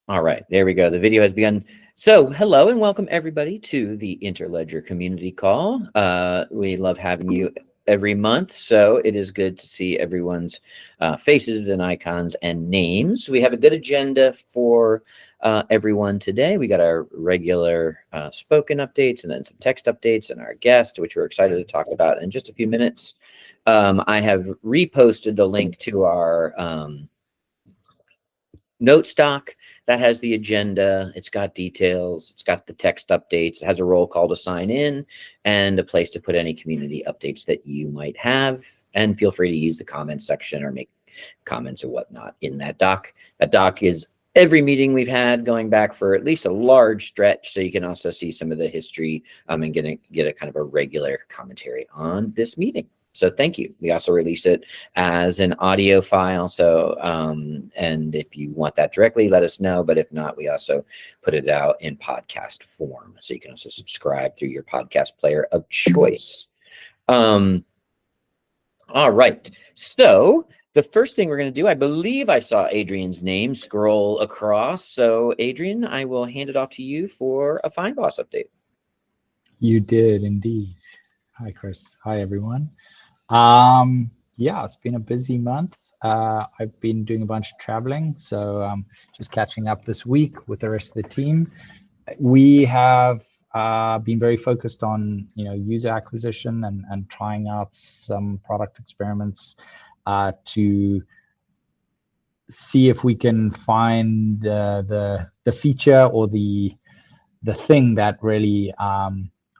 All right, there we go. The video has begun. So, hello and welcome everybody to the Interledger community call. We love having you every month, so it is good to see everyone's faces and icons and names. We have a good agenda for everyone today. We got our regular spoken updates and then some text updates and our guest, which we're excited to talk about in just a few minutes. I have reposted a link to our note stock that has the agenda. It's got details. It's got the text updates. It has a roll call to sign in and a place to put any community updates that you might have. And feel free to use the comments section or make comments or whatnot in that doc. That doc is every meeting we've had going back for at least a large stretch. So you can also see some of the history and get a kind of a regular commentary on this meeting. So thank you. We also release it as an audio file. So, and if you want that directly, let us know. But if not, we also put it out in podcast form. So you can also subscribe through your podcast player of choice. All right. So the first thing we're going to do, I believe I saw Adrian's name scroll across. So Adrian, I will hand it off to you for a Findboss update. You did indeed. Hi, Chris. Hi, everyone. Yeah, it's been a busy month. I've been doing a bunch of traveling, so just catching up this week with the rest of the team. We have been very focused on user acquisition and trying out some product experiments to see if we can find the feature or the thing that really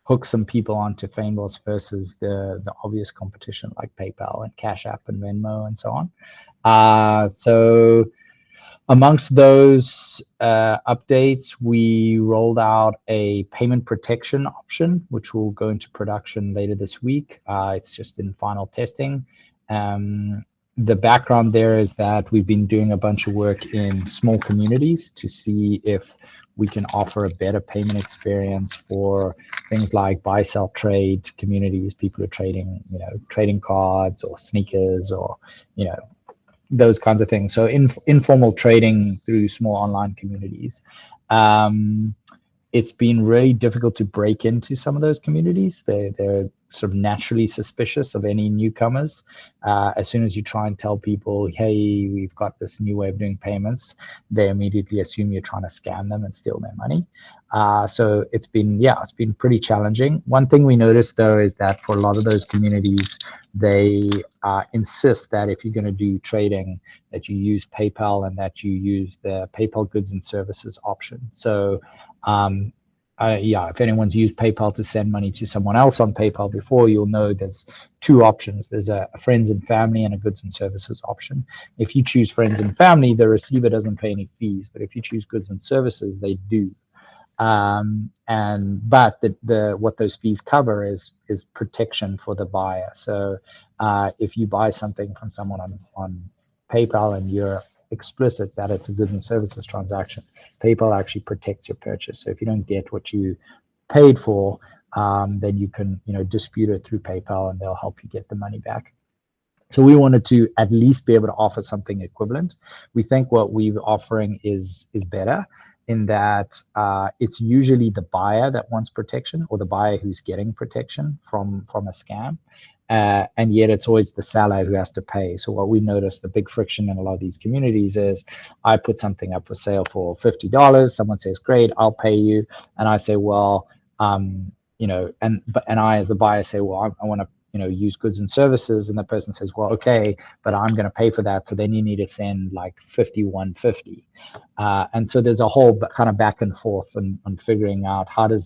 hook some people onto Findboss versus the obvious competition like PayPal and Cash App and Venmo and so on. So amongst those updates, we rolled out a payment protection option, which will go into production later this week. It's just in final testing. The background there is that we've been doing a bunch of work in small communities to see if we can offer a better payment experience for things like buy, sell, trade communities, people who are trading, trading cards or sneakers or, those kinds of things. So informal trading through small online communities. It's been really difficult to break into some of those communities. They're sort of naturally suspicious of any newcomers. As soon as you try and tell people, hey, we've got this new way of doing payments, they immediately assume you're trying to scam them and steal their money. So it's been pretty challenging. One thing we noticed though is that for a lot of those communities, they insist that if you're going to do trading, that you use PayPal and that you use the PayPal goods and services option. So if anyone's used PayPal to send money to someone else on PayPal before, you'll know there's two options. There's a friends and family and a goods and services option. If you choose friends and family, the receiver doesn't pay any fees, but if you choose goods and services, they do. But what those fees cover is protection for the buyer. So if you buy something from someone on PayPal and you're explicit that it's a goods and services transaction, PayPal actually protects your purchase. So if you don't get what you paid for, then you can dispute it through PayPal and they'll help you get the money back. So we wanted to at least be able to offer something equivalent. We think what we're offering is better in that it's usually the buyer that wants protection or the buyer who's getting protection from a scam. And yet it's always the seller who has to pay. So what we noticed, the big friction in a lot of these communities is I put something up for sale for $50. Someone says, great, I'll pay you. And I say, well, and I as the buyer say, well, I want to use goods and services, and the person says, well, okay, but I'm going to pay for that, so then you need to send like $51.50, and so there's a whole kind of back and forth on figuring out how do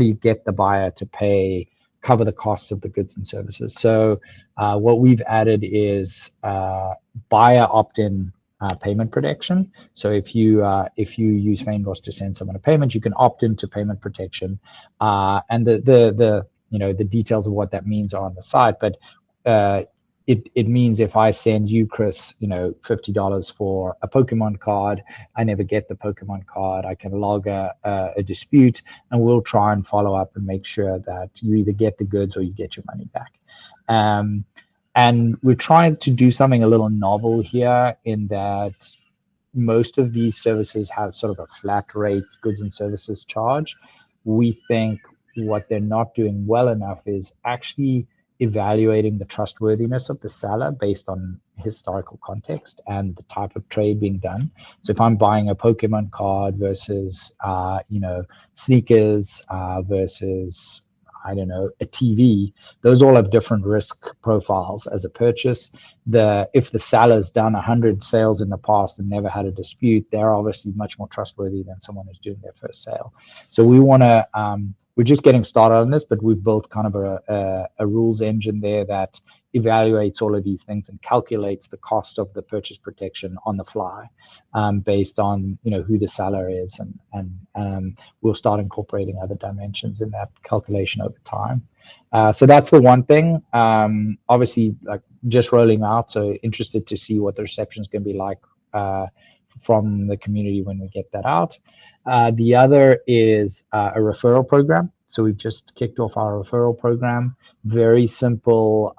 you get the buyer to cover the costs of the goods and services. So what we've added is buyer opt-in payment protection. So if you use Findboss to send someone a payment, you can opt into payment protection, and the details of what that means are on the site. But it means if I send you, Chris, $50 for a Pokemon card, I never get the Pokemon card, I can log a dispute, and we'll try and follow up and make sure that you either get the goods or you get your money back. And we're trying to do something a little novel here in that most of these services have sort of a flat rate goods and services charge. We think what they're not doing well enough is actually evaluating the trustworthiness of the seller based on historical context and the type of trade being done. So if I'm buying a Pokemon card versus, sneakers versus, I don't know, a TV, those all have different risk profiles as a purchase. If the seller's done 100 sales in the past and never had a dispute, they're obviously much more trustworthy than someone who's doing their first sale. So we want to, we're just getting started on this, but we've built kind of a rules engine there that evaluates all of these things and calculates the cost of the purchase protection on the fly, based on who the seller is, and we'll start incorporating other dimensions in that calculation over time. So that's the one thing. Obviously, like just rolling out, so interested to see what the reception is going to be like from the community when we get that out. The other is a referral program. So we've just kicked off our referral program. Very simple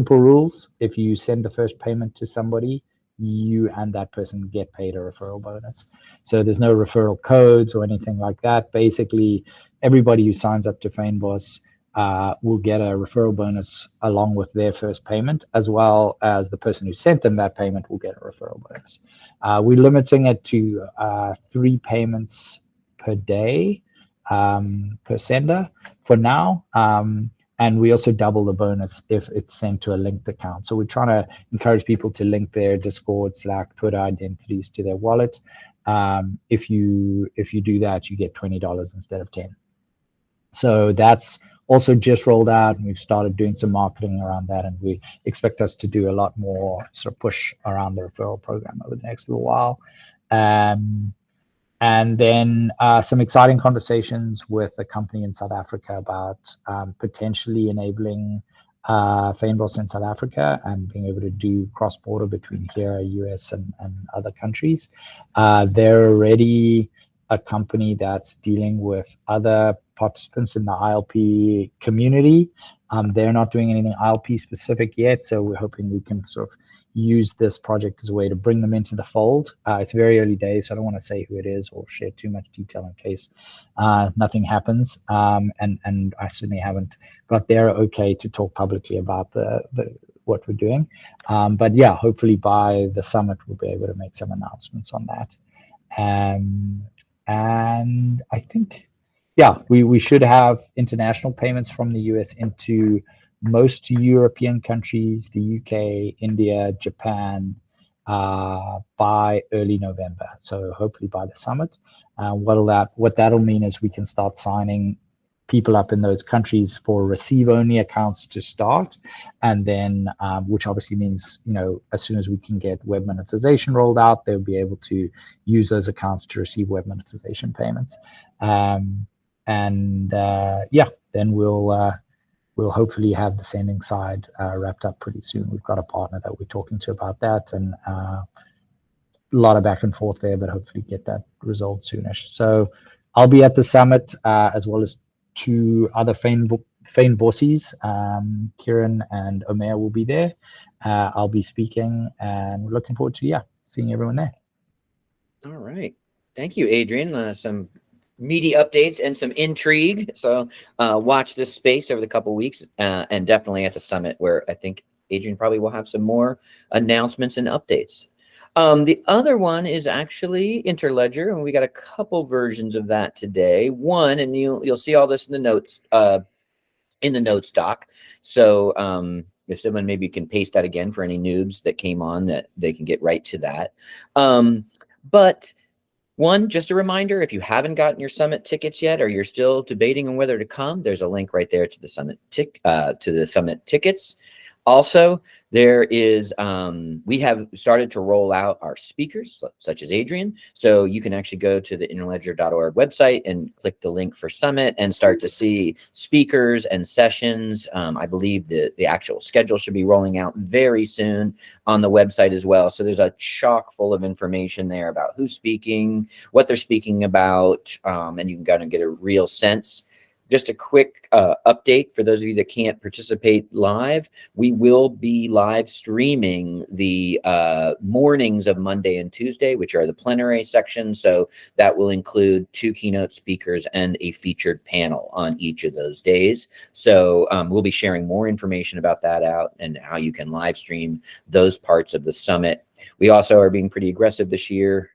rules. If you send the first payment to somebody, you and that person get paid a referral bonus. So there's no referral codes or anything like that. Basically, everybody who signs up to Faneboss will get a referral bonus along with their first payment, as well as the person who sent them that payment will get a referral bonus. We're limiting it to 3 payments per day per sender for now. And we also double the bonus if it's sent to a linked account. So we're trying to encourage people to link their Discord, Slack, Twitter identities to their wallet. If you do that, you get $20 instead of 10. So that's also just rolled out, and we've started doing some marketing around that, and we expect us to do a lot more sort of push around the referral program over the next little while. And then some exciting conversations with a company in South Africa about potentially enabling Faneboss in South Africa and being able to do cross-border between here, US, and other countries. They're already a company that's dealing with other participants in the ILP community. They're not doing anything ILP specific yet, so we're hoping we can sort of use this project as a way to bring them into the fold. It's very early days, so I don't want to say who it is or share too much detail in case nothing happens. And I certainly haven't got their okay to talk publicly about what we're doing. But yeah, hopefully by the summit we'll be able to make some announcements on that. And I think, yeah, we should have international payments from the US into most European countries, the UK, India, Japan, by early November. So hopefully by the summit. What that'll mean is we can start signing people up in those countries for receive-only accounts to start, and then which obviously means as soon as we can get web monetization rolled out, they'll be able to use those accounts to receive web monetization payments. Then we'll hopefully have the sending side wrapped up pretty soon. We've got a partner that we're talking to about that, and a lot of back and forth there, but hopefully get that resolved soonish. So I'll be at the summit as well as 2 other Fanebossies. Kieran and Omer will be there. I'll be speaking, and we're looking forward to seeing everyone there. All right. Thank you, Adrian. Some meaty updates and some intrigue. So watch this space over the couple of weeks, and definitely at the summit, where I think Adrian probably will have some more announcements and updates. The other one is actually Interledger, and we got a couple versions of that today. One, and you'll see all this in the notes doc. So if someone maybe can paste that again for any noobs that came on, that they can get right to that. But one, just a reminder, if you haven't gotten your summit tickets yet, or you're still debating on whether to come, there's a link right there to the summit tickets. Also, there is, we have started to roll out our speakers, such as Adrian. So you can actually go to the interledger.org website and click the link for Summit and start to see speakers and sessions. I believe the actual schedule should be rolling out very soon on the website as well. So there's a chock full of information there about who's speaking, what they're speaking about, and you can kind of get a real sense. just a quick update for those of you that can't participate live. We will be live streaming the mornings of Monday and Tuesday, which are the plenary sections. So that will include 2 keynote speakers and a featured panel on each of those days. So we'll be sharing more information about that out and how you can live stream those parts of the summit. We also are being pretty aggressive this year,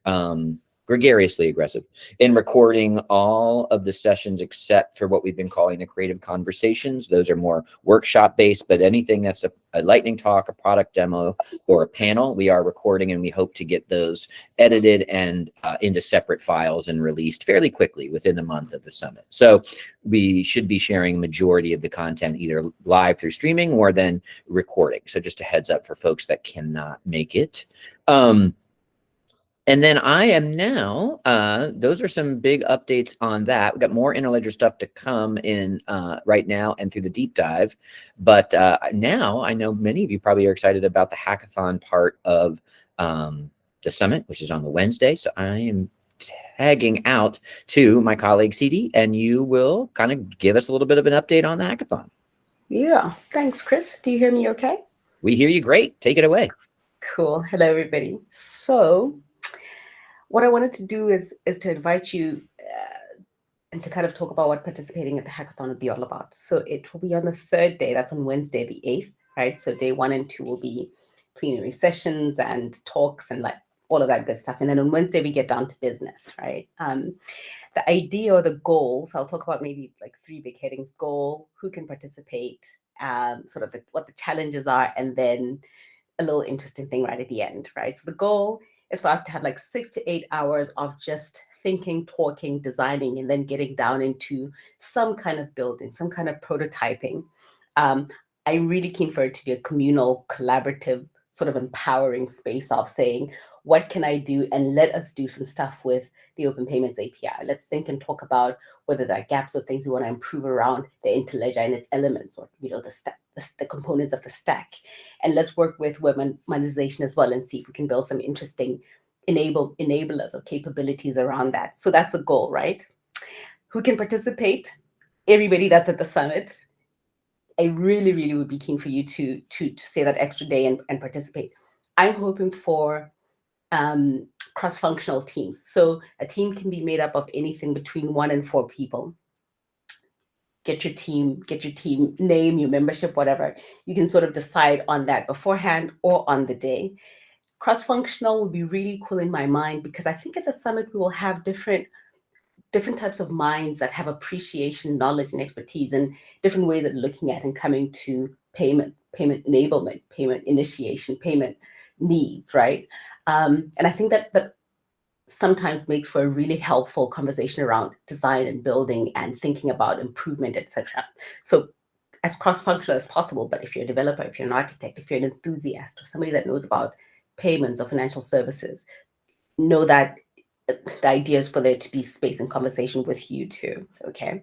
gregariously aggressive, in recording all of the sessions except for what we've been calling the creative conversations. Those are more workshop based, but anything that's a lightning talk, a product demo, or a panel, we are recording, and we hope to get those edited and into separate files and released fairly quickly within a month of the summit. So we should be sharing majority of the content either live through streaming or then recording. So just a heads up for folks that cannot make it. And then I am now, those are some big updates on that. We've got more Interledger stuff to come in right now and through the deep dive. But now I know many of you probably are excited about the hackathon part of the summit, which is on the Wednesday. So I am tagging out to my colleague CD, and you will kind of give us a little bit of an update on the hackathon. Yeah, thanks, Chris. Do you hear me okay? We hear you great. Take it away. Cool. Hello, everybody. So what I wanted to do is to invite you and to kind of talk about what participating at the hackathon will be all about. So it will be on the 3rd day. That's on Wednesday, the 8th, right? So day 1 and 2 will be plenary sessions and talks and like all of that good stuff. And then on Wednesday, we get down to business, right? The idea or the goal, so I'll talk about maybe like 3 big headings: goal, who can participate, sort of what the challenges are, and then a little interesting thing right at the end, right? So the goal is for us to have like 6 to 8 hours of just thinking, talking, designing, and then getting down into some kind of building, some kind of prototyping. I'm really keen for it to be a communal, collaborative, sort of empowering space of saying, what can I do? And let us do some stuff with the Open Payments API. Let's think and talk about whether there are gaps or things we want to improve around the Interledger and its elements, or the components of the stack. And let's work with web monetization as well and see if we can build some interesting enablers or capabilities around that. So that's the goal, right? Who can participate? Everybody that's at the summit. I really, really would be keen for you to stay that extra day and participate. I'm hoping for cross-functional teams. So a team can be made up of anything between 1 and 4 people. Get your team name, your membership, whatever. You can sort of decide on that beforehand or on the day. Cross-functional would be really cool in my mind, because I think at the summit we will have different types of minds that have appreciation, knowledge, and expertise, and different ways of looking at and coming to payment enablement, payment initiation, payment needs, right? And I think that sometimes makes for a really helpful conversation around design and building and thinking about improvement, etc. So as cross-functional as possible, but if you're a developer, if you're an architect, if you're an enthusiast, or somebody that knows about payments or financial services, know that the idea is for there to be space and conversation with you too, okay?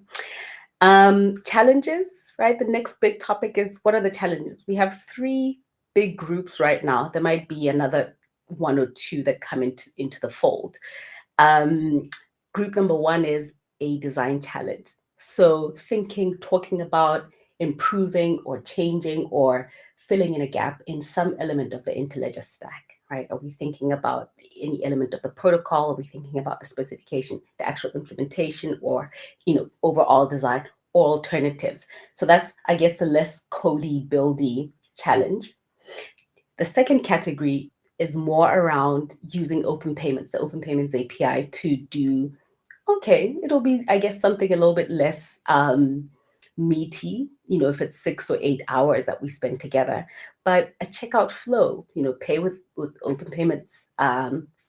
Challenges, right? The next big topic is, what are the challenges? We have 3 big groups right now. There might be another 1 or 2 that come into the fold. Group number 1 is a design challenge. So talking about improving or changing or filling in a gap in some element of the Interledger stack, right? Are we thinking about any element of the protocol? Are we thinking about the specification, the actual implementation, or overall design, or alternatives? So that's, I guess, the less codey, buildy challenge. The second category is more around using Open Payments, the Open Payments API, to do, it'll be, I guess, something a little bit less meaty, if it's 6 or 8 hours that we spend together, but a checkout flow, pay with Open Payments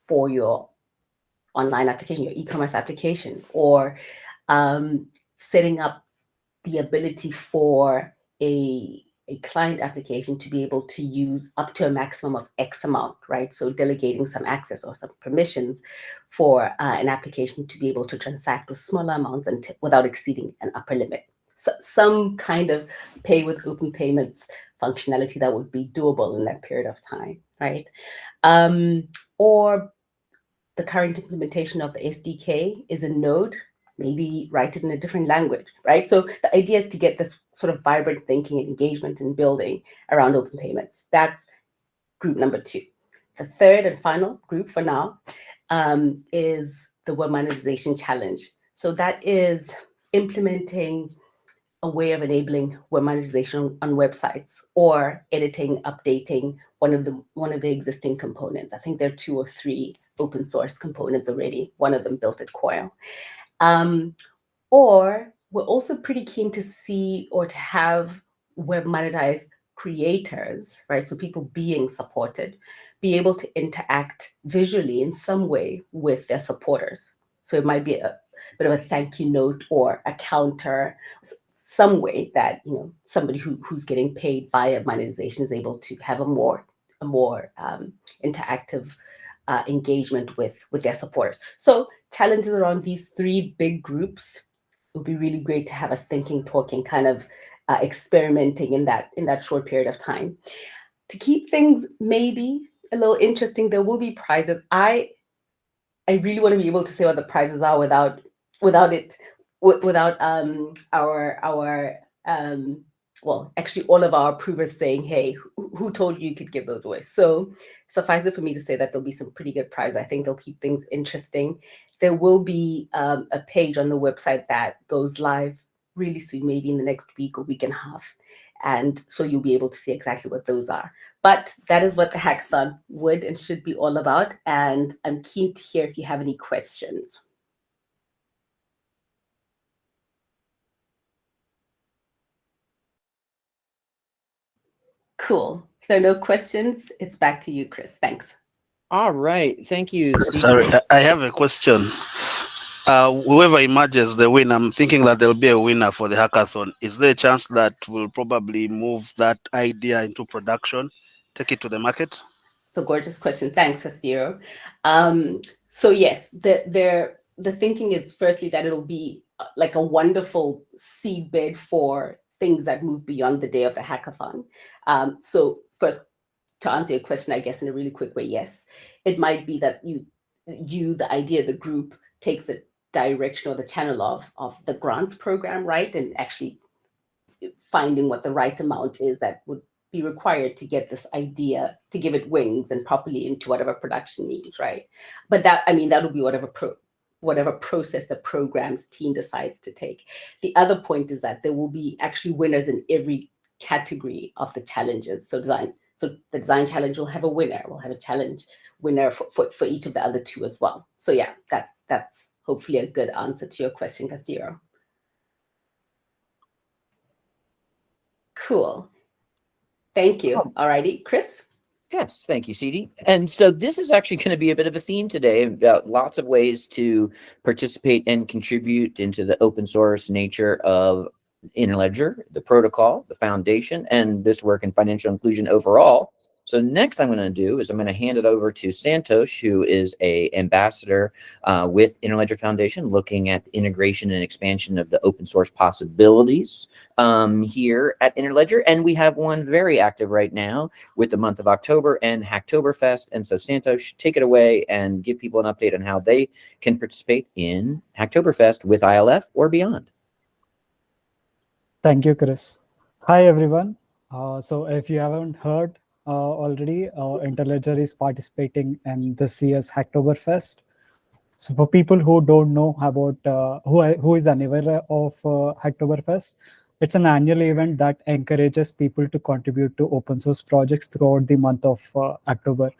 for your online application, your e-commerce application, or setting up the ability for a client application to be able to use up to a maximum of X amount, right? So delegating some access or some permissions for an application to be able to transact with smaller amounts and without exceeding an upper limit. So some kind of pay with Open Payments functionality that would be doable in that period of time, right? Or the current implementation of the SDK is a Node maybe write it in a different language, right? So the idea is to get this sort of vibrant thinking and engagement and building around open payments. That's group number 2. The third and final group for now is the Web Monetization Challenge. So that is implementing a way of enabling web monetization on websites, or editing, updating one of the existing components. I think there are 2 or 3 open source components already. One of them built at Coil. Or we're also pretty keen to see or to have web monetized creators, right? So people being supported, be able to interact visually in some way with their supporters. So it might be a bit of a thank you note or a counter, some way that, you know, somebody who's getting paid via monetization is able to have a more interactive engagement with their supporters. So challenges around these 3 big groups. It would be really great to have us thinking, talking, kind of experimenting in that short period of time. To keep things maybe a little interesting, there will be prizes. I really want to be able to say what the prizes are without our well, actually all of our approvers saying, hey, who told you could give those away? So suffice it for me to say that there'll be some pretty good prizes. I think they'll keep things interesting. There will be a page on the website that goes live really soon, maybe in the next week or week and a half. And so you'll be able to see exactly what those are. But that is what the hackathon would and should be all about. And I'm keen to hear if you have any questions. Cool. If there are no questions, it's back to you, Chris. Thanks. All right. Thank you. Sorry, I have a question. Whoever emerges the winner, I'm thinking that there'll be a winner for the hackathon. Is there a chance that we'll probably move that idea into production, take it to the market? It's a gorgeous question. Thanks, Hastiro. So yes, the thinking is firstly that it'll be like a wonderful seedbed for things that move beyond the day of the hackathon. So first, to answer your question, I guess in a really quick way, yes, it might be that the idea, the group takes the direction or the channel of the grants program, right? And actually finding what the right amount is that would be required to get this idea, to give it wings and properly into whatever production needs, right? But that, I mean, that'll be whatever process the programs team decides to take. The other point is that there will be actually winners in every category of the challenges. So the design challenge will have a winner. We'll have a challenge winner for each of the other 2 as well. So yeah, that's hopefully a good answer to your question, Castillo. Cool. Thank you. All righty, Chris? Yes, thank you, CD. And so this is actually going to be a bit of a theme today about lots of ways to participate and contribute into the open source nature of Interledger, the protocol, the foundation, and this work in financial inclusion overall. So next I'm going to do is I'm going to hand it over to Santosh, who is an ambassador with Interledger Foundation, looking at the integration and expansion of the open source possibilities here at Interledger. And we have one very active right now with the month of October and Hacktoberfest. And so Santosh, take it away and give people an update on how they can participate in Hacktoberfest with ILF or beyond. Thank you, Chris. Hi, everyone. So if you haven't heard already, Interledger is participating in this year's Hacktoberfest. So for people who don't know about, who is unaware of Hacktoberfest, it's an annual event that encourages people to contribute to open source projects throughout the month of October.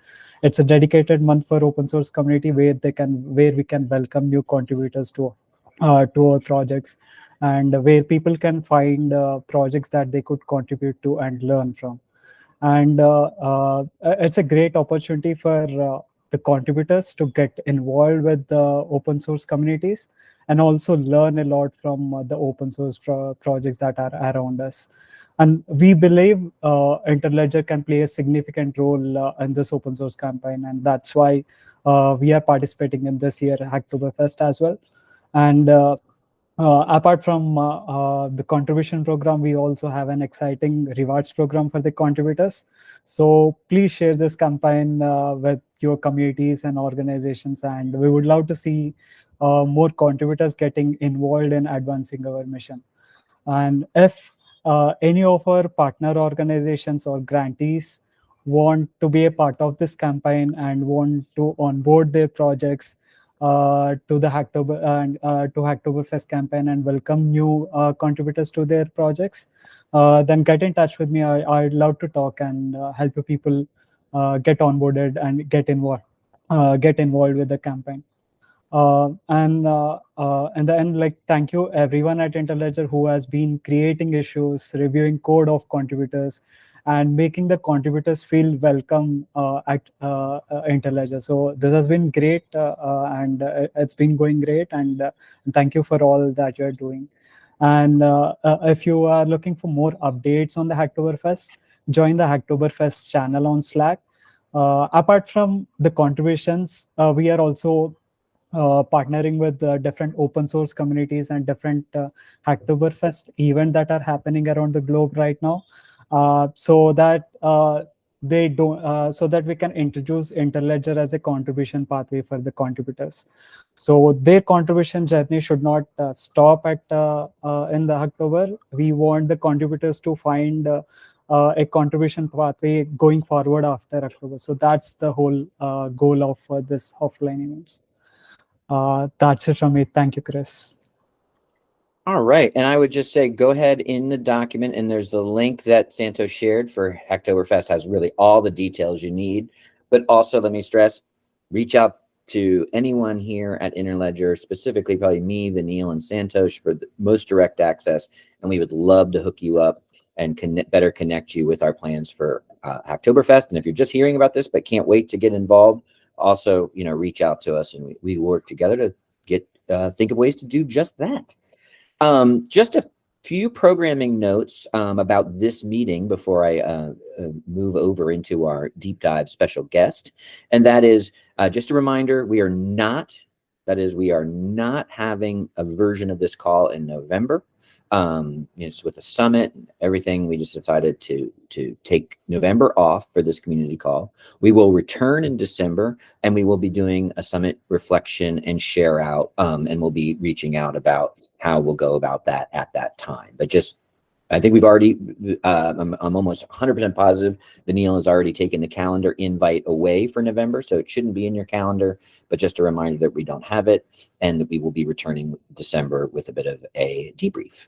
It's a dedicated month for open source community where we can welcome new contributors to our projects, and where people can find projects that they could contribute to and learn from. And it's a great opportunity for the contributors to get involved with the open source communities and also learn a lot from the open source projects that are around us. And we believe Interledger can play a significant role in this open source campaign, and that's why we are participating in this year Hacktoberfest as well. And apart from the contribution program, we also have an exciting rewards program for the contributors. So please share this campaign with your communities and organizations, and we would love to see more contributors getting involved in advancing our mission. And if any of our partner organizations or grantees want to be a part of this campaign and want to onboard their projects to the Hacktober and to Hacktoberfest campaign and welcome new contributors to their projects, then get in touch with me. I'd love to talk and help you people get onboarded and get involved with the campaign. And in the end, like, thank you everyone at Interledger who has been creating issues, reviewing code of contributors, and making the contributors feel welcome at Interledger. So this has been great, and it's been going great. And thank you for all that you're doing. And if you are looking for more updates on the Hacktoberfest, join the Hacktoberfest channel on Slack. Apart from the contributions, we are also partnering with different open source communities and different Hacktoberfest events that are happening around the globe right now, so that they don't, so that we can introduce Interledger as a contribution pathway for the contributors. So their contribution journey should not stop at in the Hacktober. We want the contributors to find a contribution pathway going forward after October. So that's the whole goal of this offline events. That's it from me. Thank you, Chris. All right. And I would just say, go ahead in the document, and there's the link that Santos shared for Hacktoberfest, has really all the details you need. But also, let me stress, reach out to anyone here at Interledger, specifically probably me, Vanil, and Santos for the most direct access. And we would love to hook you up and better connect you with our plans for Hacktoberfest. And if you're just hearing about this but can't wait to get involved, also, reach out to us, and we work together to get think of ways to do just that. Just a few programming notes about this meeting before I move over into our deep dive special guest. And that is just a reminder, we are not having a version of this call in November. It's with the summit and everything. We just decided to take November off for this community call. We will return in December, and we will be doing a summit reflection and share out, and we'll be reaching out about how we'll go about that at that time. But I think we've already, I'm almost 100% positive Vanil has already taken the calendar invite away for November, so it shouldn't be in your calendar, but just a reminder that we don't have it, and that we will be returning December with a bit of a debrief.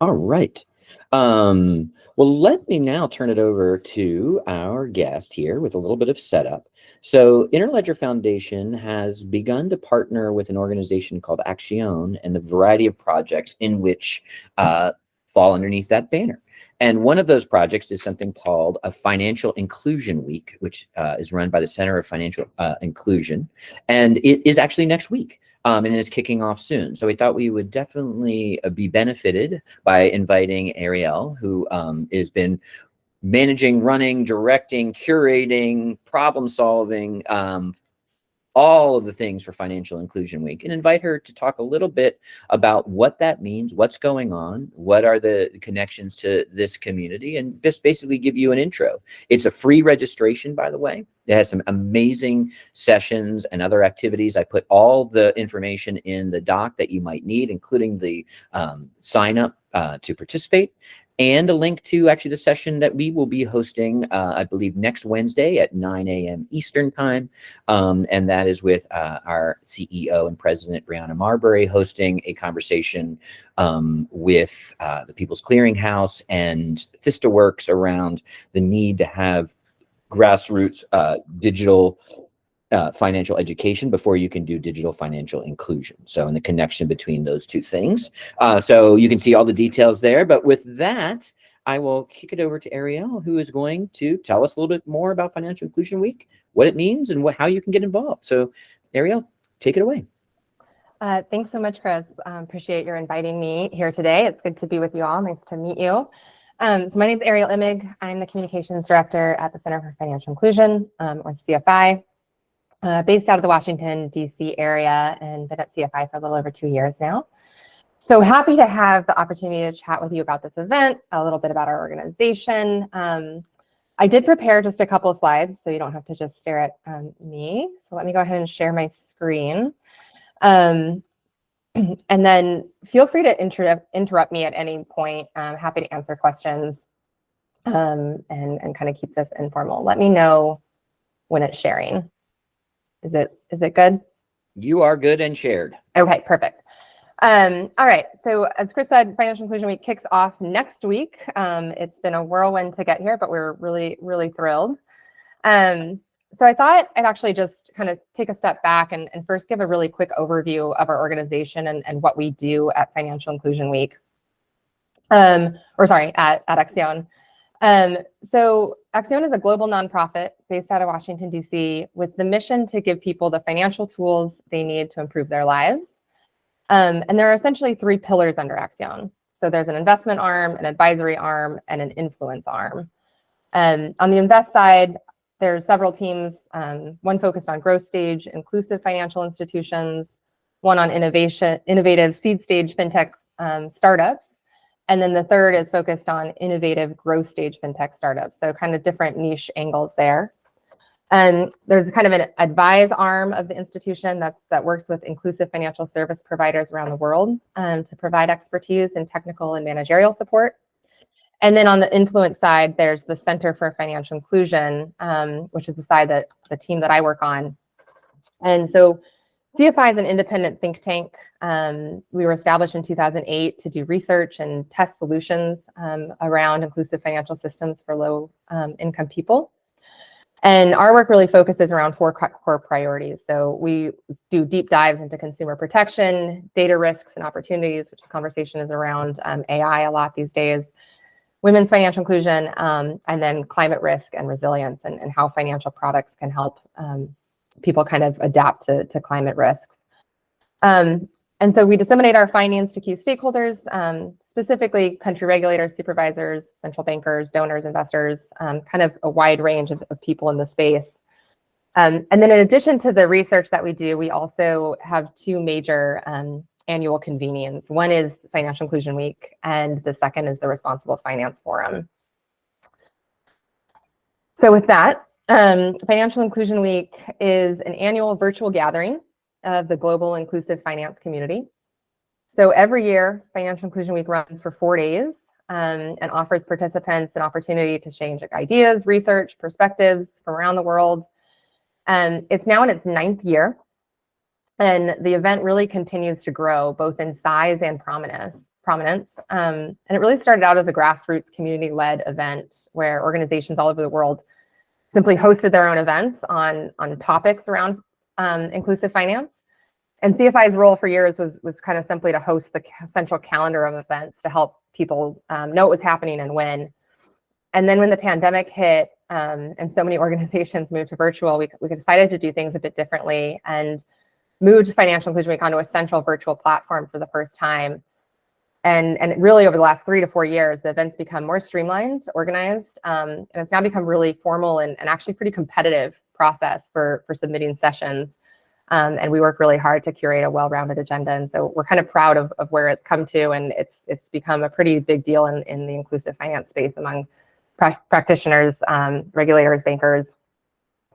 All right. Well, let me now turn it over to our guest here with a little bit of setup. So Interledger Foundation has begun to partner with an organization called Action and the variety of projects in which fall underneath that banner. And one of those projects is something called a Financial Inclusion Week, which is run by the Center of Financial Inclusion. And it is actually next week. And is kicking off soon. So we thought we would definitely be benefited by inviting Ariel, who has been managing, running, directing, curating, problem solving, all of the things for Financial Inclusion Week, and invite her to talk a little bit about what that means, what's going on, what are the connections to this community, and just basically give you an intro. It's a free registration, by the way. It has some amazing sessions and other activities. I put all the information in the doc that you might need, including the sign up to participate, and a link to actually the session that we will be hosting, I believe, next Wednesday at 9 a.m. Eastern time. And that is with our CEO and president, Brianna Marbury, hosting a conversation with the People's Clearinghouse and ThistaWorks around the need to have grassroots digital financial education before you can do digital financial inclusion. So, and the connection between those two things. So you can see all the details there. But with that, I will kick it over to Ariel, who is going to tell us a little bit more about Financial Inclusion Week, what it means, and how you can get involved. So, Ariel, take it away. Thanks so much, Chris. Appreciate your inviting me here today. It's good to be with you all. Nice to meet you. So my name is Ariel Imig. I'm the Communications Director at the Center for Financial Inclusion, or CFI. Based out of the Washington, D.C. area, and been at CFI for a little over 2 years now. So happy to have the opportunity to chat with you about this event, a little bit about our organization. I did prepare just a couple of slides, so you don't have to just stare at me. So let me go ahead and share my screen. And then feel free to interrupt me at any point. I'm happy to answer questions and kind of keep this informal. Let me know when it's sharing. Is it good? You are good and shared. Okay, perfect. All right, so as Chris said, Financial Inclusion Week kicks off next week. It's been a whirlwind to get here, but we're really, really thrilled. So I thought I'd actually just kind of take a step back and first give a really quick overview of our organization and what we do at Financial Inclusion Week. At Accion. So Accion is a global nonprofit based out of Washington, D.C., with the mission to give people the financial tools they need to improve their lives. And there are essentially three pillars under Accion. So there's an investment arm, an advisory arm, and an influence arm. On the invest side, there's several teams, one focused on growth stage, inclusive financial institutions, one on innovative seed stage fintech startups, and then the third is focused on innovative growth stage fintech startups. So kind of different niche angles there. There's kind of an advise arm of the institution that works with inclusive financial service providers around the world to provide expertise in technical and managerial support. And then on the influence side, there's the Center for Financial Inclusion, which is the side that the team that I work on. And so CFI is an independent think tank. We were established in 2008 to do research and test solutions around inclusive financial systems for low income people. And our work really focuses around four core priorities. So we do deep dives into consumer protection, data risks and opportunities, which the conversation is around AI a lot these days, women's financial inclusion, and then climate risk and resilience and how financial products can help people kind of adapt to climate risks. And so we disseminate our findings to key stakeholders, specifically country regulators, supervisors, central bankers, donors, investors, kind of a wide range of people in the space. And then in addition to the research that we do, we also have two major annual convenings. One is Financial Inclusion Week, and the second is the Responsible Finance Forum. So with that, Financial Inclusion Week is an annual virtual gathering of the global inclusive finance community. So every year, Financial Inclusion Week runs for 4 days and offers participants an opportunity to exchange ideas, research, perspectives from around the world. It's now in its 9th year, and the event really continues to grow both in size and prominence. And it really started out as a grassroots community-led event where organizations all over the world simply hosted their own events on topics around inclusive finance. And CFI's role for years was kind of simply to host the central calendar of events to help people know what was happening and when. And then when the pandemic hit and so many organizations moved to virtual, we decided to do things a bit differently and moved Financial Inclusion Week onto a central virtual platform for the first time. And really over the last 3 to 4 years, the events become more streamlined, organized, and it's now become really formal and actually pretty competitive process for submitting sessions. And we work really hard to curate a well-rounded agenda. And so we're kind of proud of where it's come to, and it's become a pretty big deal in the inclusive finance space among practitioners, regulators, bankers,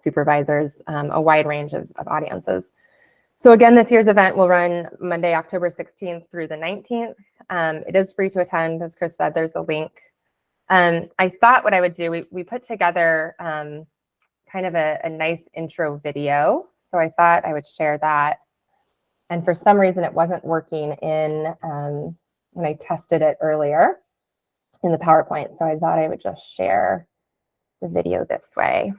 supervisors, a wide range of audiences. So again, this year's event will run Monday, October 16th through the 19th. It is free to attend. As Chris said, there's a link. I thought what I would do, we put together kind of a nice intro video. So I thought I would share that. And for some reason, it wasn't working when I tested it earlier in the PowerPoint. So I thought I would just share the video this way.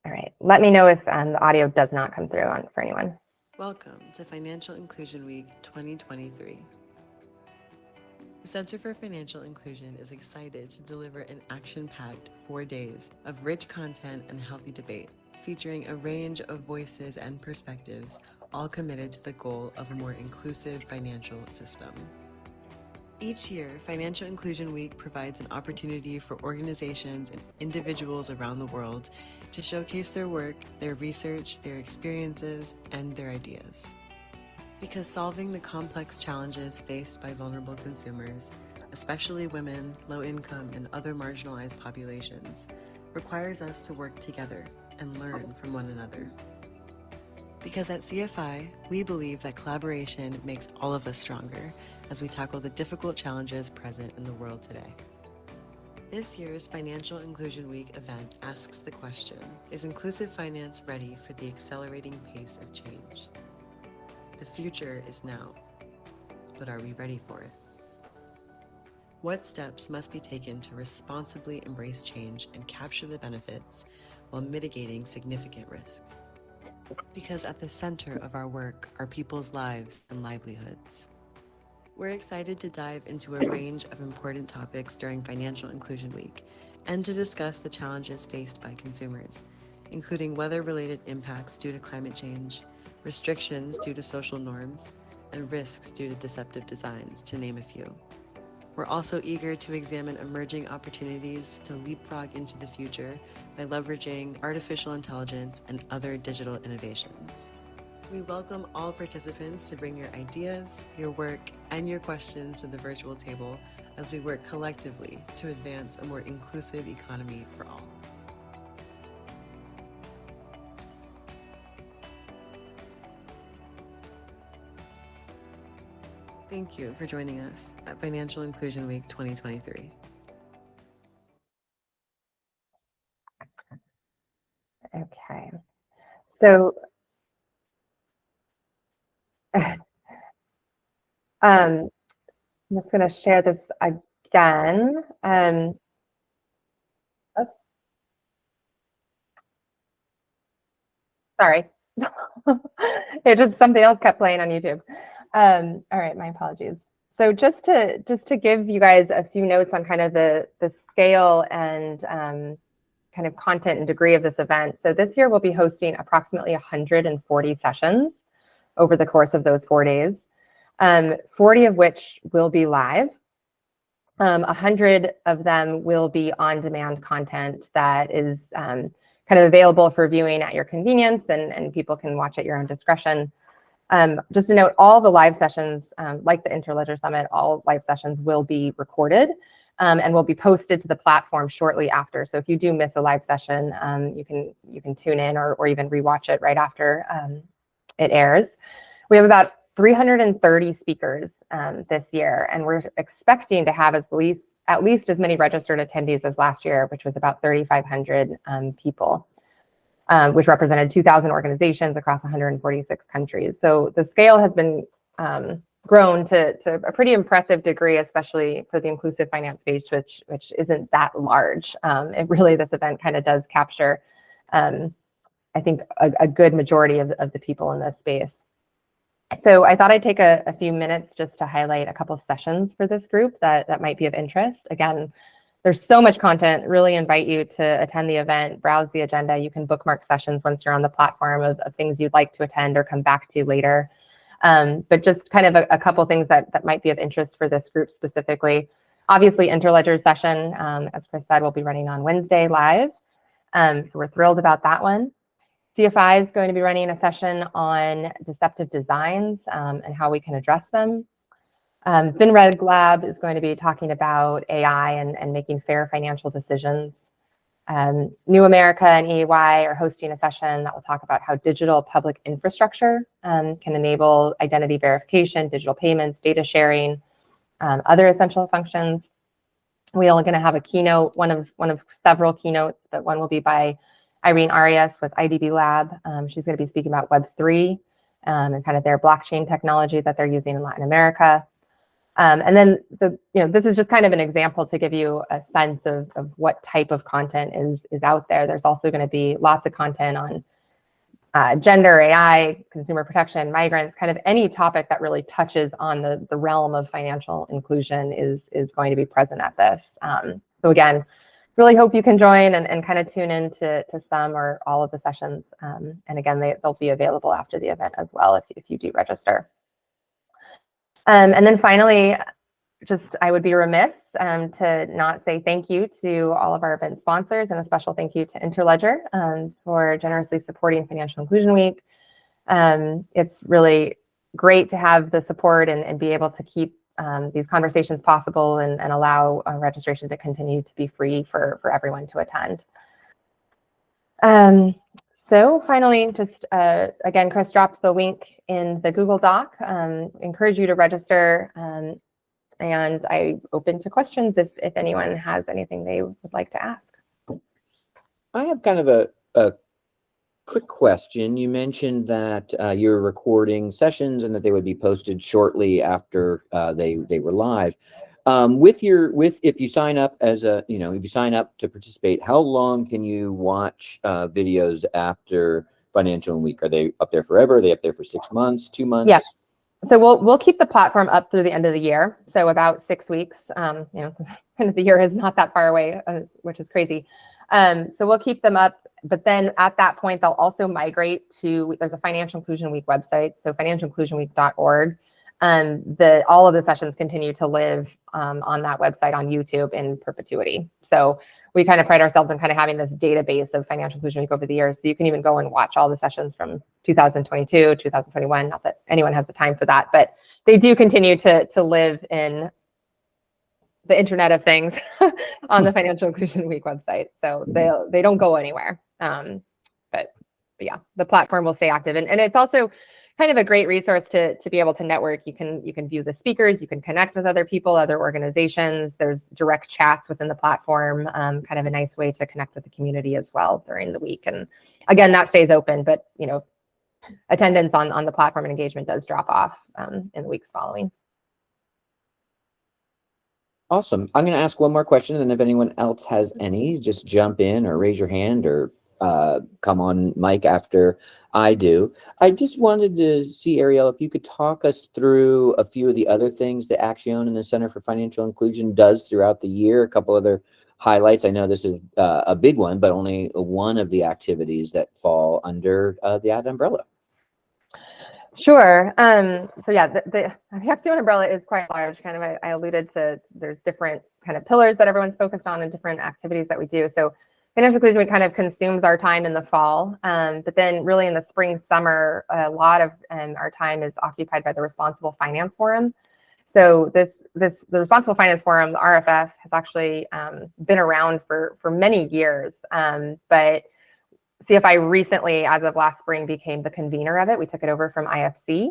All right, let me know if the audio does not come through for anyone. Welcome to Financial Inclusion Week 2023. The Center for Financial Inclusion is excited to deliver an action-packed 4 days of rich content and healthy debate, featuring a range of voices and perspectives, all committed to the goal of a more inclusive financial system. Each year, Financial Inclusion Week provides an opportunity for organizations and individuals around the world to showcase their work, their research, their experiences, and their ideas. Because solving the complex challenges faced by vulnerable consumers especially women, low income, and other marginalized populations, requires us to work together and learn from one another. Because at CFI, we believe that collaboration makes all of us stronger as we tackle the difficult challenges present in the world today. This year's Financial Inclusion Week event asks the question, is inclusive finance ready for the accelerating pace of change? The future is now, but are we ready for it? What steps must be taken to responsibly embrace change and capture the benefits while mitigating significant risks? Because at the center of our work are people's lives and livelihoods. We're excited to dive into a range of important topics during Financial Inclusion Week and to discuss the challenges faced by consumers, including weather-related impacts due to climate change, restrictions due to social norms, and risks due to deceptive designs, to name a few. We're also eager to examine emerging opportunities to leapfrog into the future by leveraging artificial intelligence and other digital innovations. We welcome all participants to bring your ideas, your work, and your questions to the virtual table as we work collectively to advance a more inclusive economy for all. Thank you for joining us at Financial Inclusion Week 2023. Okay, so I'm just going to share this again. Sorry, it just something else kept playing on YouTube. All right, my apologies. So just to give you guys a few notes on kind of the scale and kind of content and degree of this event. So this year we'll be hosting approximately 140 sessions over the course of those 4 days, 40 of which will be live. 100 of them will be on-demand content that is kind of available for viewing at your convenience, and people can watch at your own discretion. Just to note, all the live sessions, like the Interledger Summit, all live sessions will be recorded and will be posted to the platform shortly after. So if you do miss a live session, you can tune in or even rewatch it right after it airs. We have about 330 speakers this year, and we're expecting to have at least as many registered attendees as last year, which was about 3,500 people, which represented 2,000 organizations across 146 countries. So the scale has been grown to a pretty impressive degree, especially for the inclusive finance space, which isn't that large. This event kind of does capture, I think, a good majority of the people in this space. So I thought I'd take a few minutes just to highlight a couple sessions for this group that might be of interest. Again, there's so much content. Really invite you to attend the event, browse the agenda. You can bookmark sessions once you're on the platform of things you'd like to attend or come back to later. But just kind of a couple things that might be of interest for this group specifically. Obviously, Interledger session, as Chris said, will be running on Wednesday live. So we're thrilled about that one. CFI is going to be running a session on deceptive designs and how we can address them. FinReg Lab is going to be talking about AI and making fair financial decisions. New America and EY are hosting a session that will talk about how digital public infrastructure can enable identity verification, digital payments, data sharing, other essential functions. We are going to have a keynote, one of several keynotes, but one will be by Irene Arias with IDB Lab. She's going to be speaking about Web3 and kind of their blockchain technology that they're using in Latin America. And then, so, this is just kind of an example to give you a sense of what type of content is out there. There's also going to be lots of content on gender, AI, consumer protection, migrants, kind of any topic that really touches on the realm of financial inclusion is going to be present at this. So again, really hope you can join and kind of tune in to some or all of the sessions. And again, they'll be available after the event as well if you do register. And then finally, I would be remiss to not say thank you to all of our event sponsors, and a special thank you to Interledger for generously supporting Financial Inclusion Week. It's really great to have the support and be able to keep these conversations possible and allow registration to continue to be free for everyone to attend. So finally, just again, Chris dropped the link in the Google Doc. Encourage you to register, and I'm open to questions if anyone has anything they would like to ask. I have kind of a quick question. You mentioned that you're recording sessions and that they would be posted shortly after they were live. If you sign up as if you sign up to participate, how long can you watch videos after Financial Week? Are they up there forever? Are they up there for 6 months, 2 months? Yeah. So we'll keep the platform up through the end of the year. So about 6 weeks. End of the year is not that far away, which is crazy. So we'll keep them up, but then at that point, they'll also migrate to, there's a Financial Inclusion Week website, so financialinclusionweek.org. All of the sessions continue to live on that website on YouTube in perpetuity. So we kind of pride ourselves in kind of having this database of Financial Inclusion Week over the years. So you can even go and watch all the sessions from 2022, 2021, not that anyone has the time for that, but they do continue to live in the Internet of Things on the Financial Inclusion Week website. So they don't go anywhere. But yeah, the platform will stay active. And it's also kind of a great resource to be able to network. You can view the speakers, you can connect with other people, other organizations. There's direct chats within the platform, kind of a nice way to connect with the community as well during the week. And again, that stays open, but attendance on the platform and engagement does drop off in the weeks following. Awesome. I'm going to ask one more question, and if anyone else has any, just jump in or raise your hand or come on mic after I do. I just wanted to see, Ariel, if you could talk us through a few of the other things that Action and the Center for Financial Inclusion does throughout the year, a couple other highlights. I know this is a big one, but only one of the activities that fall under that umbrella. Sure. So yeah, the Action umbrella is quite large. Kind of, I alluded to, there's different kind of pillars that everyone's focused on and different activities that we do. So Financial Inclusion kind of consumes our time in the fall, but then really in the spring, summer, a lot of our time is occupied by the Responsible Finance Forum. So the Responsible Finance Forum, the RFF, has actually been around for many years, but CFI recently, as of last spring, became the convener of it. We took it over from IFC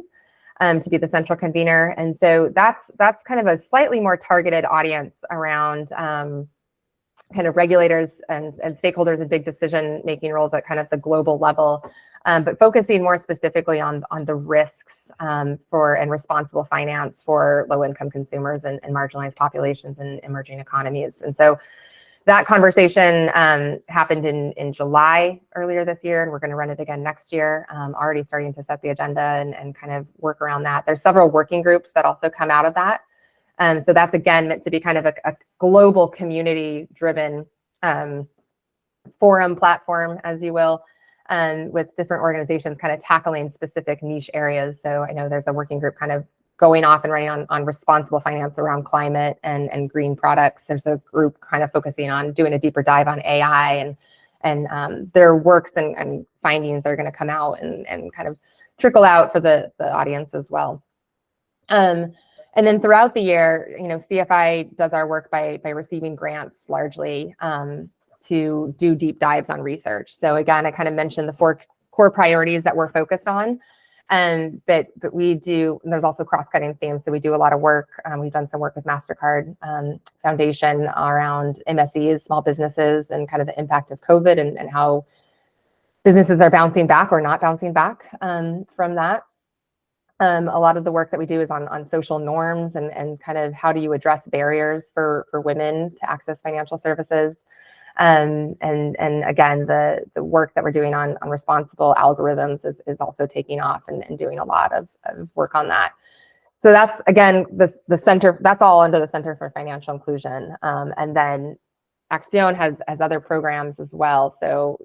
to be the central convener. And so that's kind of a slightly more targeted audience around kind of regulators and stakeholders in big decision-making roles at kind of the global level, but focusing more specifically on the risks for and responsible finance for low-income consumers and marginalized populations and emerging economies. And so that conversation happened in July earlier this year, and we're going to run it again next year. Already starting to set the agenda and kind of work around that. There's several working groups that also come out of that. So that's, again, meant to be kind of a global community-driven forum platform, as you will, with different organizations kind of tackling specific niche areas. So I know there's a working group kind of going off and running on responsible finance around climate and green products. There's a group kind of focusing on doing a deeper dive on AI, and their works and findings are going to come out and kind of trickle out for the audience as well. And then throughout the year, CFI does our work by receiving grants largely to do deep dives on research. So again, I kind of mentioned the 4 core priorities that we're focused on. But we do, there's also cross-cutting themes. So we do a lot of work. We've done some work with MasterCard Foundation around MSEs, small businesses, and kind of the impact of COVID and how businesses are bouncing back or not bouncing back from that. A lot of the work that we do is on social norms and kind of how do you address barriers for women to access financial services. And again, the work that we're doing on responsible algorithms is also taking off and doing a lot of work on that. So that's, again, the center, that's all under the Center for Financial Inclusion. And then Action has other programs as well. So,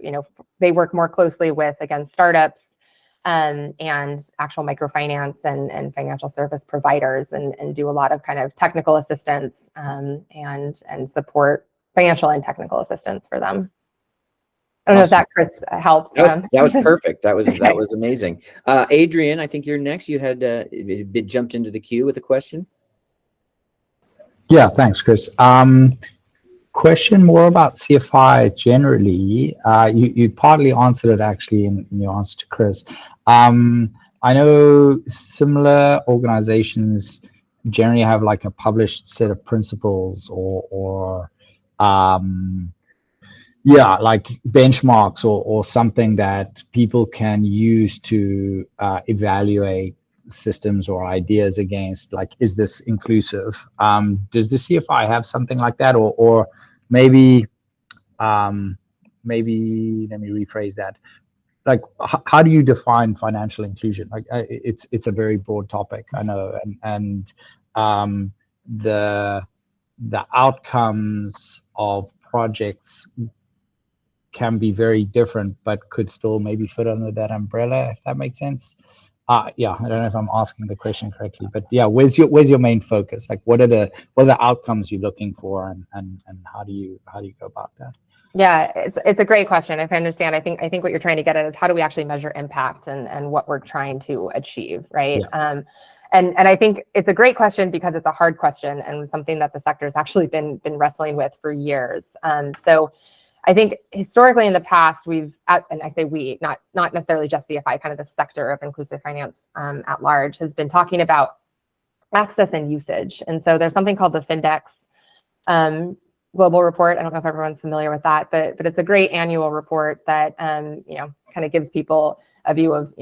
they work more closely with, again, startups and actual microfinance and financial service providers and do a lot of kind of technical assistance and support financial and technical assistance for them. I don't know if that, Chris, helped. That was perfect. That was amazing. Adrian, I think you're next. You had jumped into the queue with a question. Yeah, thanks, Chris. Question more about CFI generally. You partly answered it actually in your answer to Chris. I know similar organizations generally have like a published set of principles or yeah, like benchmarks or something that people can use to evaluate systems or ideas against, like, is this inclusive? Does the CFI have something like that? Or maybe, maybe let me rephrase that. Like, how do you define financial inclusion? Like, it's a very broad topic, I know, and the outcomes of projects can be very different, but could still maybe fit under that umbrella, if that makes sense. Yeah, I don't know if I'm asking the question correctly, but yeah, where's your main focus? Like, what are the outcomes you're looking for, and how do you go about that? Yeah, it's a great question. If I understand, I think what you're trying to get at is how do we actually measure impact and what we're trying to achieve, right? Yeah. And I think it's a great question because it's a hard question and something that the sector has actually been wrestling with for years. So I think historically in the past, and I say we, not necessarily just CFI, kind of the sector of inclusive finance at large, has been talking about access and usage. And so there's something called the Findex global report. I don't know if everyone's familiar with that, but it's a great annual report that kind of gives people a view of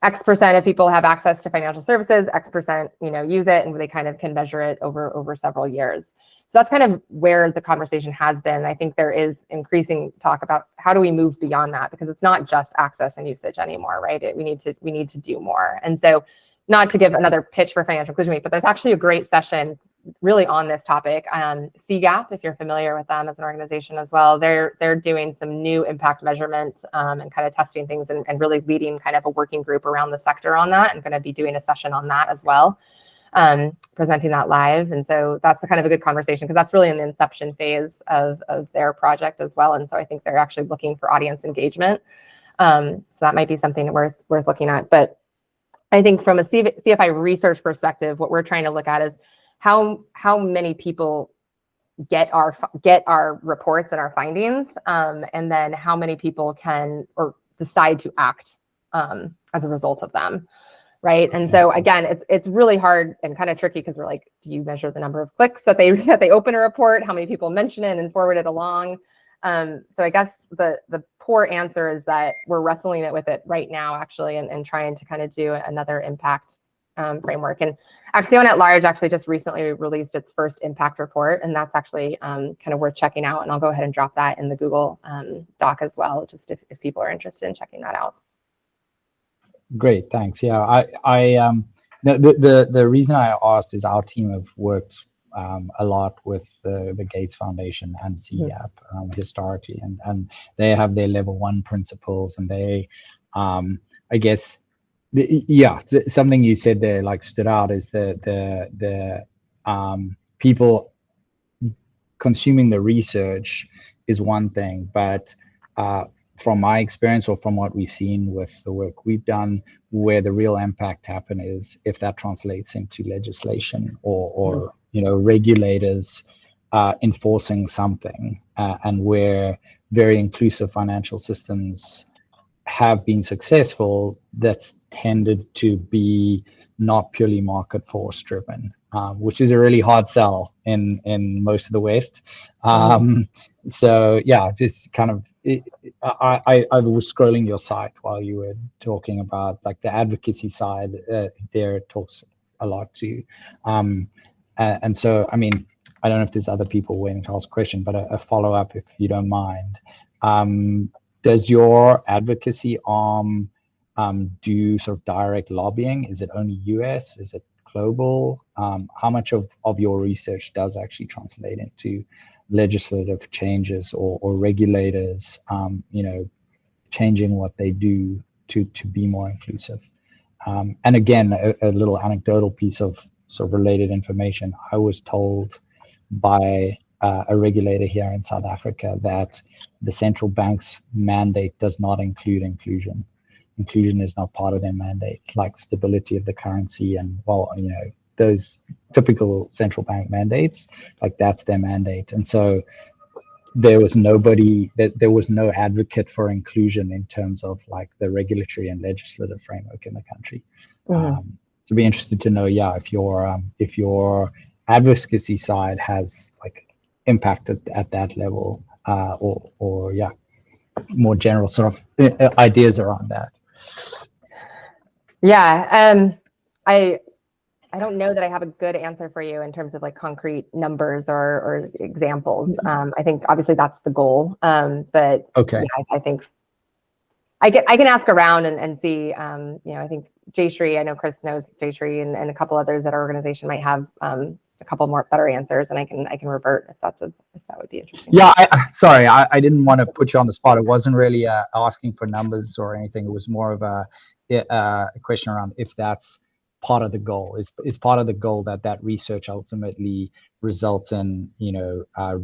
X% of people have access to financial services, X% use it, and they kind of can measure it over several years. So that's kind of where the conversation has been. I think there is increasing talk about how do we move beyond that, because it's not just access and usage anymore, right? We need to do more. And so, not to give another pitch for Financial Inclusion Week, but there's actually a great session really on this topic. CGAP, if you're familiar with them as an organization as well, they're doing some new impact measurement and kind of testing things and really leading kind of a working group around the sector on that, and going to be doing a session on that as well. Presenting that live. And so that's a kind of a good conversation, because that's really in the inception phase of their project as well. And so I think they're actually looking for audience engagement. So that might be something worth looking at. But I think from a CFI research perspective, what we're trying to look at is how many people get our reports and our findings, and then how many people can or decide to act as a result of them. Right. And so again, it's really hard and kind of tricky, because we're like, do you measure the number of clicks that they open a report? How many people mention it and forward it along? So I guess the poor answer is that we're wrestling with it right now, actually, and trying to kind of do another impact framework. And Acciona at large actually just recently released its first impact report, and that's actually kind of worth checking out. And I'll go ahead and drop that in the Google Doc as well, just if people are interested in checking that out. Great, thanks. Yeah, the reason I asked is our team have worked a lot with the Gates Foundation and CGAP historically, and they have their level 1 principles, and they, I guess, something you said there like stood out is the people consuming the research is one thing, but from my experience, or from what we've seen with the work we've done, where the real impact happen is if that translates into legislation or regulators enforcing something, and where very inclusive financial systems have been successful, that's tended to be not purely market force driven, which is a really hard sell in most of the West. So yeah, just kind of, I was scrolling your site while you were talking about like the advocacy side. There it talks a lot too, and so I mean, I don't know if there's other people waiting to ask a question, but a follow up, if you don't mind. Does your advocacy arm do sort of direct lobbying? Is it only US? Is it global? How much of your research does actually translate into legislative changes or regulators, changing what they do to be more inclusive? And again, a little anecdotal piece of sort of related information. I was told by a regulator here in South Africa that the central bank's mandate does not include inclusion. Inclusion is not part of their mandate, like stability of the currency and, those typical central bank mandates, like that's their mandate. And so there was there was no advocate for inclusion in terms of like the regulatory and legislative framework in the country. So be interested to know, if your advocacy side has like impacted at that level, or more general sort of ideas around that. Yeah, I don't know that I have a good answer for you in terms of like concrete numbers or examples. I think obviously that's the goal, but okay, I think I can ask around and see. I think Jayshree, I know Chris knows Jayshree and a couple others at our organization might have a couple more better answers, and I can revert if that would be interesting. Yeah, sorry, I didn't want to put you on the spot. It wasn't really asking for numbers or anything. It was more of a question around if that's part of the goal. Is part of the goal that research ultimately results in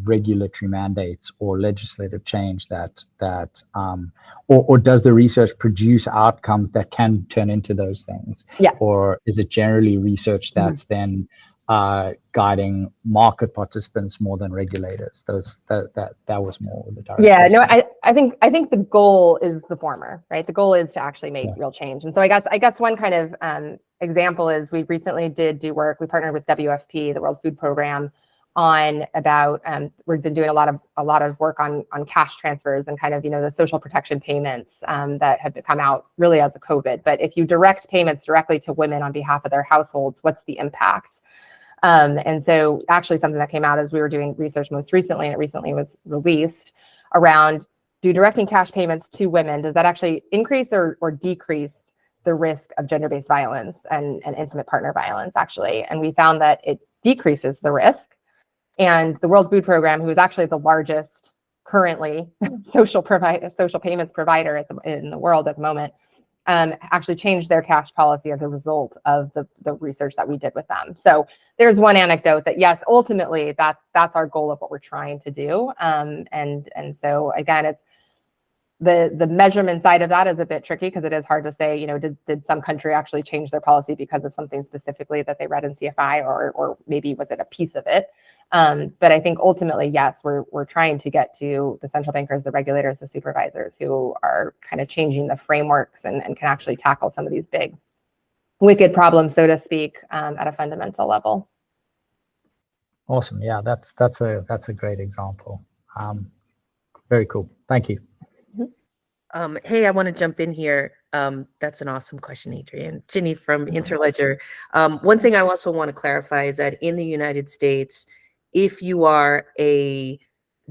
regulatory mandates or legislative change or does the research produce outcomes that can turn into those things? Yeah. Or is it generally research that's then guiding market participants more than regulators? That was more the direction. Yeah, no, I think the goal is the former, right? The goal is to actually make real change. And so I guess one kind of example is we recently did do work. We partnered with WFP, the World Food Program, on about we've been doing a lot of work on cash transfers and kind of the social protection payments that have come out really as a COVID. But if you direct payments directly to women on behalf of their households, what's the impact? And so actually something that came out as we were doing research most recently, and it recently was released, around do directing cash payments to women, does that actually increase or decrease the risk of gender-based violence and intimate partner violence, actually? And we found that it decreases the risk. And the World Food Program, who is actually the largest currently social payments provider in the world at the moment, actually changed their cash policy as a result of the research that we did with them. So there's one anecdote that, yes, ultimately that's our goal of what we're trying to do. And so again, it's the measurement side of that is a bit tricky because it is hard to say, did some country actually change their policy because of something specifically that they read in CFI, or maybe was it a piece of it? But I think ultimately, yes, we're trying to get to the central bankers, the regulators, the supervisors who are kind of changing the frameworks and can actually tackle some of these big, wicked problems, so to speak, at a fundamental level. Awesome. Yeah, that's a great example. Very cool. Thank you. Hey, I want to jump in here. That's an awesome question, Adrian. Ginny from Interledger. One thing I also want to clarify is that in the United States, if you are a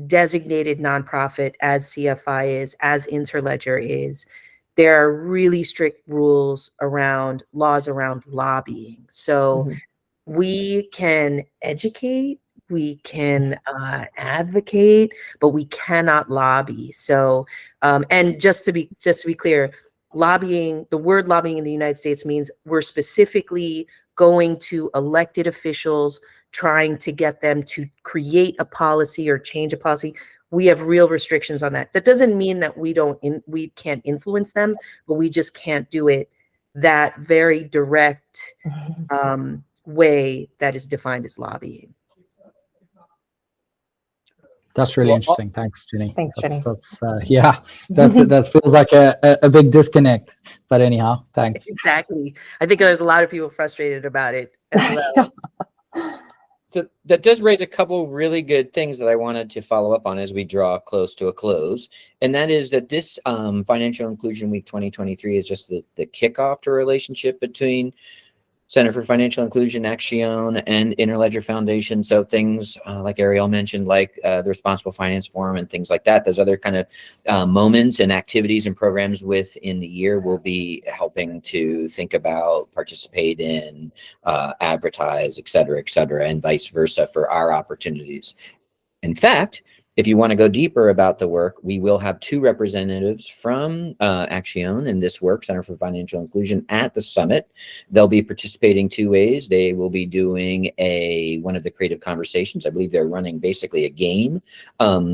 designated nonprofit, as CFI is, as Interledger is, there are really strict laws around lobbying. So we can educate, we can advocate, but we cannot lobby. So, and just to be clear, lobbying, the word lobbying in the United States means we're specifically going to elected officials, trying to get them to create a policy or change a policy. We have real restrictions on that. That doesn't mean that we can't influence them, but we just can't do it that very direct way that is defined as lobbying. That's really interesting. Thanks, Ginny. Thanks, Ginny. That feels like a big disconnect. But anyhow, thanks. Exactly. I think there's a lot of people frustrated about it as well. So that does raise a couple really good things that I wanted to follow up on as we draw close to a close. And that is that this Financial Inclusion Week 2023 is just the kickoff to a relationship between Center for Financial Inclusion, Action, and Interledger Foundation. So things like Ariel mentioned, like the Responsible Finance Forum and things like that, those other kind of moments and activities and programs within the year will be helping to think about, participate in, advertise, et cetera, and vice versa for our opportunities. In fact, If you want to go deeper about the work, we will have 2 representatives from Action and this work, Center for Financial Inclusion, at the summit. They'll be participating 2 ways. They will be doing one of the creative conversations. I believe they're running basically a game.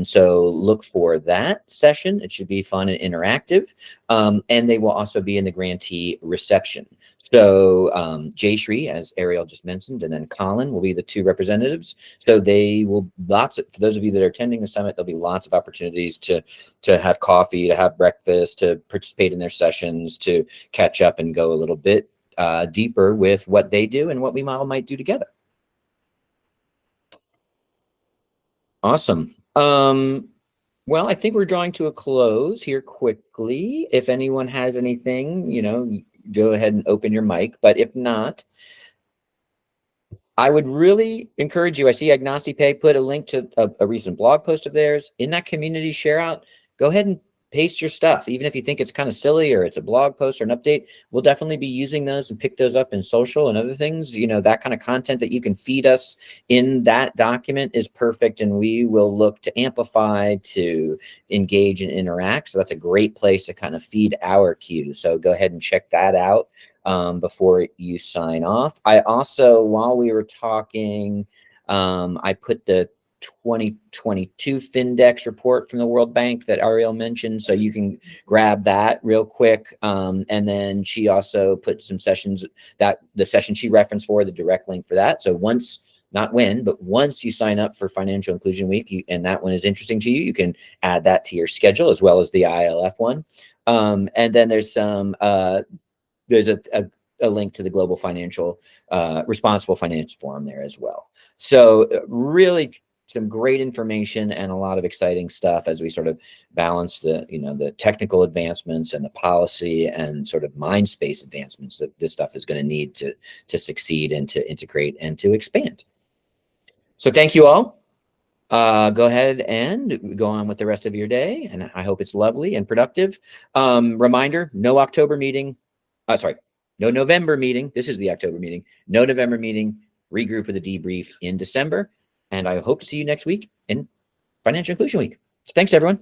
So look for that session. It should be fun and interactive. And they will also be in the grantee reception. So Jayshree, as Ariel just mentioned, and then Colin will be the 2 representatives. So they will for those of you that are attending the summit, there'll be lots of opportunities to have coffee, to have breakfast, to participate in their sessions, to catch up and go a little bit deeper with what they do and what we all might do together. Awesome. Well, I think we're drawing to a close here quickly. If anyone has anything, go ahead and open your mic. But if not, I would really encourage you. I see AgnostiPay put a link to a recent blog post of theirs. In that community share out, go ahead and paste your stuff. Even if you think it's kind of silly or it's a blog post or an update, we'll definitely be using those and pick those up in social and other things. That kind of content that you can feed us in that document is perfect, and we will look to amplify, to engage and interact. So that's a great place to kind of feed our queue. So go ahead and check that out before you sign off. I also, while we were talking, I put the 2022 Findex report from the World Bank that Ariel mentioned, so you can grab that real quick. And then she also put some sessions, that the session she referenced for, the direct link for that. So once, not when, but once you sign up for Financial Inclusion Week, and that one is interesting to you, you can add that to your schedule, as well as the ILF one. And then there's some there's a link to the Global Financial Responsible Finance Forum there as well. So really some great information and a lot of exciting stuff as we sort of balance the technical advancements and the policy and sort of mind space advancements that this stuff is going to need to succeed and to integrate and to expand. So thank you all. Go ahead and go on with the rest of your day, and I hope it's lovely and productive. Reminder, no October meeting. No November meeting. This is the October meeting. No November meeting. Regroup with a debrief in December. And I hope to see you next week in Financial Inclusion Week. Thanks, everyone.